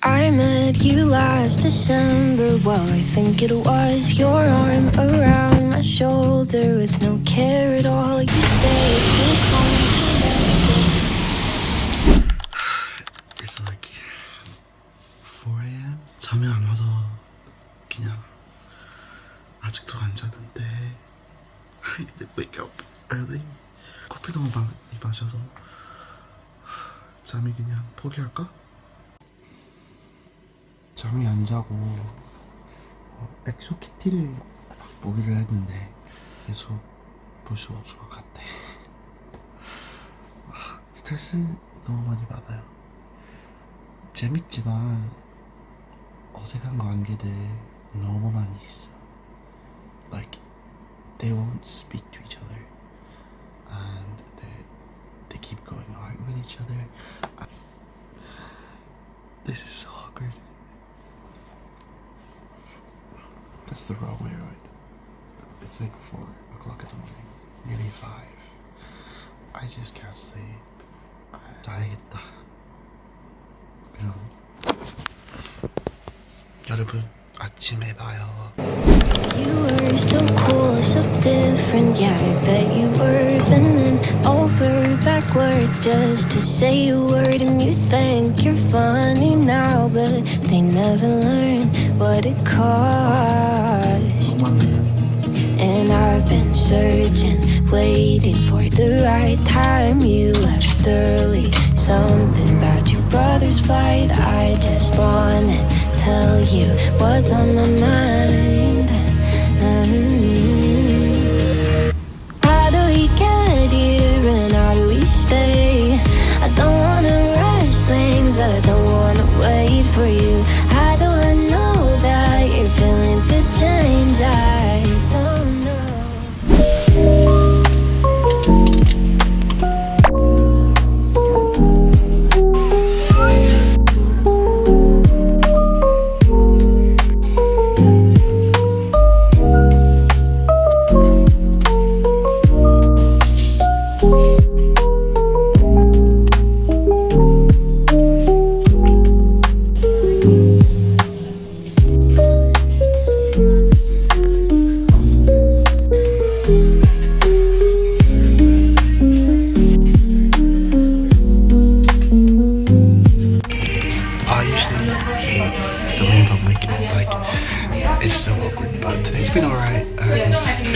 I met you last December, well I think it was. Your arm around my shoulder with no care at all. You stayed cool, calm. It's like 4 a.m. 잠이 안 와서 그냥 아직도 안 자는데 I need to wake up early. 커피 너무 많이 마셔서 잠이 그냥 포기할까? 잠이 안 자고 엑소키티를 보기로 했는데 계속 볼 수 없을 것 같아. 스트레스 너무 많이 받아요. 재밌지만 어색한 관계들 너무 많이 있어. Like they won't speak to each other and they keep going on with each other. This is so awkward. That's the wrong way, right? It's like 4 o'clock in the morning, nearly 5. I just can't sleep. 자야겠다. 그럼 여러분 아침에 봐요. You were so cool, so different, yeah, I bet you were. Bending over backwards just to say a word. And you think you're funny now, but they never learn what it cost. And I've been searching, waiting for the right time. You left early, something about your brother's flight. I just wanna tell you what's on my mind. How do we get here and how do we stay? I don't wanna rush things, but I don't wanna wait for you. How do I know that your feelings could change? I don't know. It's so awkward, but today's been alright.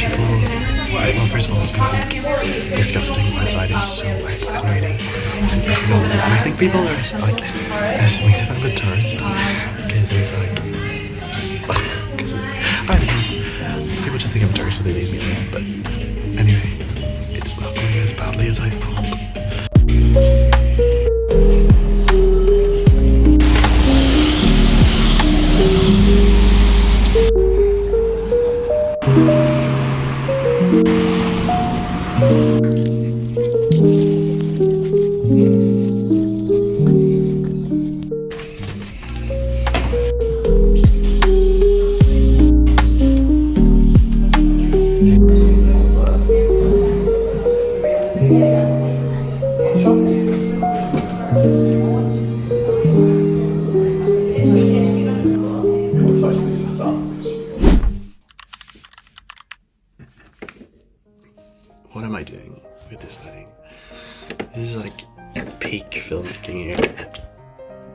People, well, first of all, it's been disgusting outside. It's so wet and raining. Super cold. And I think people are like assuming that I'm a tourist because it's like, because I don't know. People just think I'm a tourist, so they leave me alone. But anyway, it's not going as badly as I thought. What am I doing with this lighting? This is like peak filmmaking here.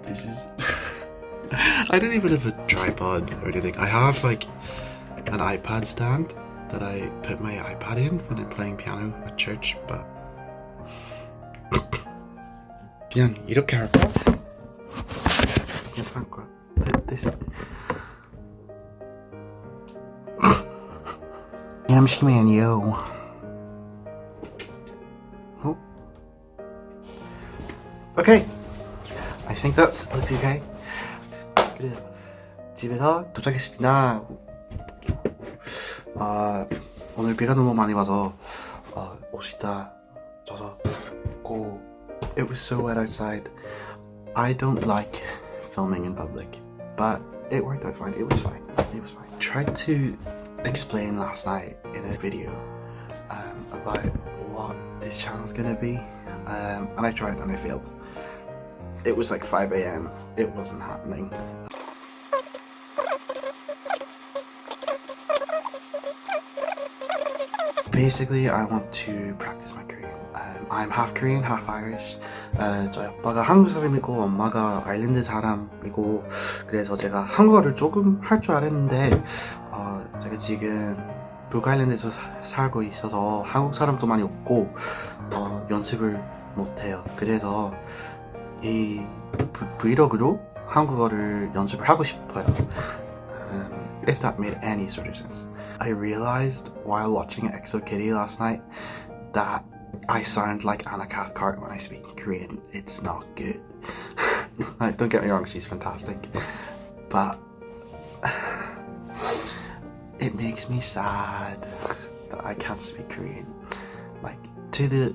This is... I don't even have a tripod or anything. I have like an iPad stand that I put my iPad in when I'm playing piano at church, but... 그냥 이렇게 할까? 괜찮을까? This... 잠시만요. Oh. Okay, I think that's okay. 그래요. 집에서 도착했습니다. 오늘 비가 너무 많이 와서 옷이 다 젖었고 it was so wet outside. I don't like filming in public, but it worked out fine. It was fine. It was fine. I tried to explain last night in a video about what this channel is gonna be, and I tried and I failed. it was like 5 a.m. It wasn't happening. Basically, I want to practice my Korean. I'm half Korean, half Irish. 저희 아빠가 한국 사람이고 엄마가 아일랜드 사람이고 그래서 제가 한국어를 조금 할 줄 알았는데 제가 지금 북아일랜드에서 살고 있어서 한국 사람도 많이 없고 연습을 못해요. 그래서 이 브이로그로 한국어를 연습을 하고 싶어요. If that made any sort of sense. I realized while watching EXO Kitty last night that I sound like Anna Cathcart when I speak Korean. It's not good. Like, don't get me wrong, she's fantastic, but it makes me sad that I can't speak Korean, like, to the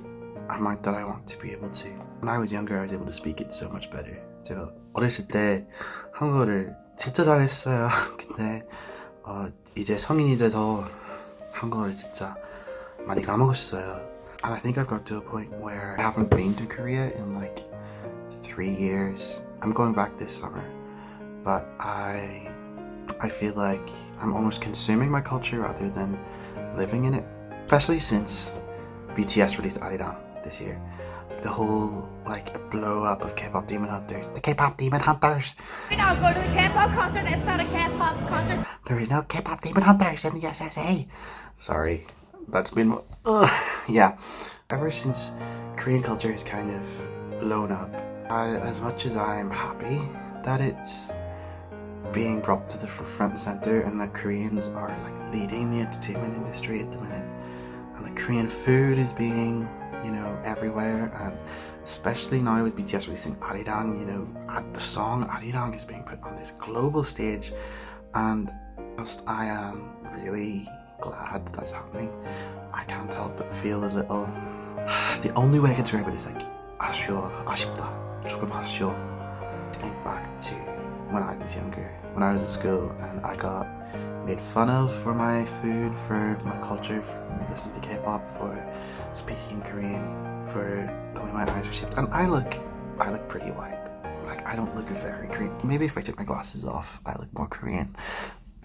amount that I want to be able to. When I was younger, I was able to speak it so much better. 제가 어렸을 때 한국어를 진짜 잘했어요. 근데 이제 성인이 돼서 한국어를 진짜 많이 까먹었어요. And I think I've got to a point where I haven't been to Korea in like 3 years. I'm going back this summer, but I feel like I'm almost consuming my culture rather than living in it. Especially since BTS released Arirang this year. The whole like blow up of K-pop Demon Hunters. The K-pop Demon Hunters! We now go to a K-pop concert. It's not a K-pop concert. There is no K-pop Demon Hunters in the SSA. Sorry, that's been yeah. Ever since Korean culture has kind of blown up, as much as I'm happy that it's being brought to the front and center and that Koreans are like leading the entertainment industry at the minute, and the Korean food is being, you know, everywhere, and especially now with BTS releasing Arirang, you know, the song Arirang is being put on this global stage, and whilst I am really glad that that's happening, I can't help but feel a little. The only way I can describe it is like 아쉬워, 아쉽다, 조금 아쉬워. Think back to when I was younger, when I was at school, and I got made fun of for my food, for my culture, for listening to K-pop, for speaking Korean, for the way my eyes are shaped. And I look pretty white. Like, I don't look very Korean. Maybe if I took my glasses off, I look more Korean.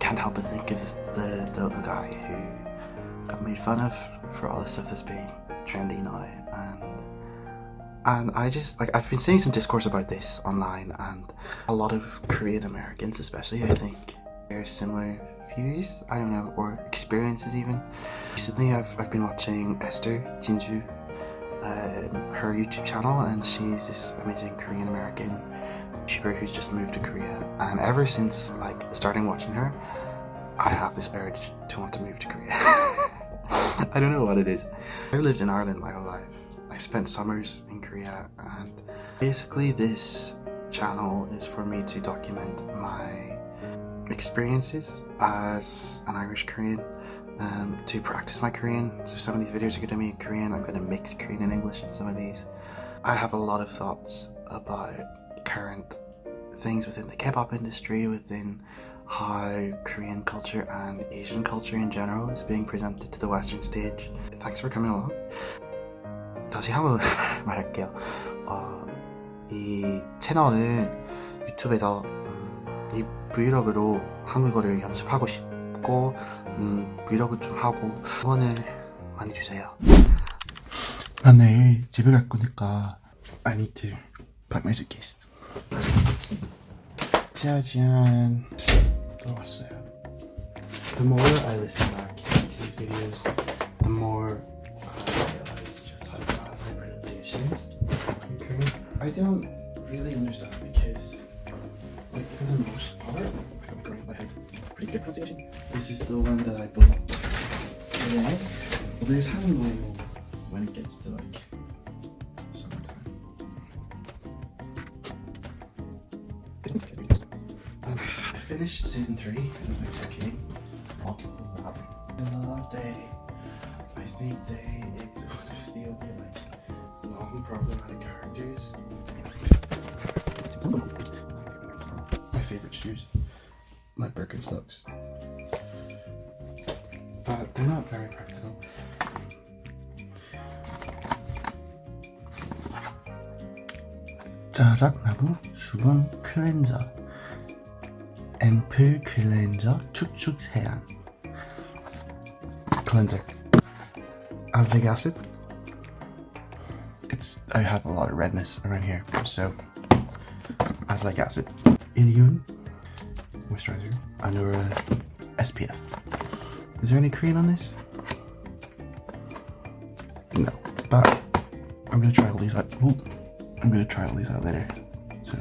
Can't help but think of the little guy who got made fun of for all the stuff that's being trendy now. And I just, like, I've been seeing some discourse about this online, and a lot of Korean Americans especially, I think, share similar views, I don't know, or experiences even. Recently I've been watching Esther Jinju, her YouTube channel, and she's this amazing Korean American YouTuber who's just moved to Korea, and ever since like starting watching her, I have this urge to want to move to Korea. I don't know what it is. I've lived in Ireland my whole life. I spent summers in Korea, and basically this channel is for me to document my experiences as an Irish Korean, to practice my Korean. So some of these videos are going to be in Korean. I'm going to mix Korean and English in some of these. I have a lot of thoughts about current things within the K-pop industry, within how Korean culture and Asian culture in general is being presented to the Western stage. Thanks for coming along. 다시 한번 말할게요. 이 채널을 유튜브에서 이 브이로그로 한국어를 연습하고 싶고 브이로그 좀 하고 응원을 많이 주세요. 나 내일 집에 갈 거니까 I need to pack my suitcase. 짜잔, 또 왔어요. The more I listen back to these videos, the more I realize just how bad my pronunciation is in Korean. I don't really understand because, like, for the most part, I'm going in my head, pretty good pronunciation. This is the one that I bought today. Well, there's having one when it gets to like summertime. I finished season 3 and I'm like, okay, what does that? I love Day. I think Day is one of the only like non-problematic characters. My favorite shoes, my Birkenstocks, but they're not very practical. 자작나무 수분 클렌저 앰플 클렌저 축축 세안 cleansing azelaic acid. I have a lot of redness around here, so azelaic acid, immune moisturizer, and SPF. Is there any cream on this? No, but I'm gonna try all these out. Ooh, I'm gonna try all these out later. So.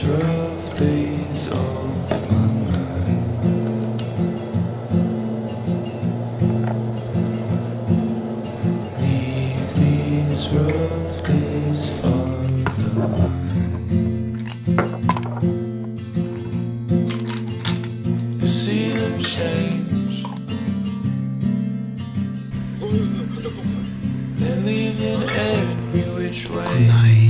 Rough days off my mind. Leave these rough days far behind. You see them change. They're leaving every which way.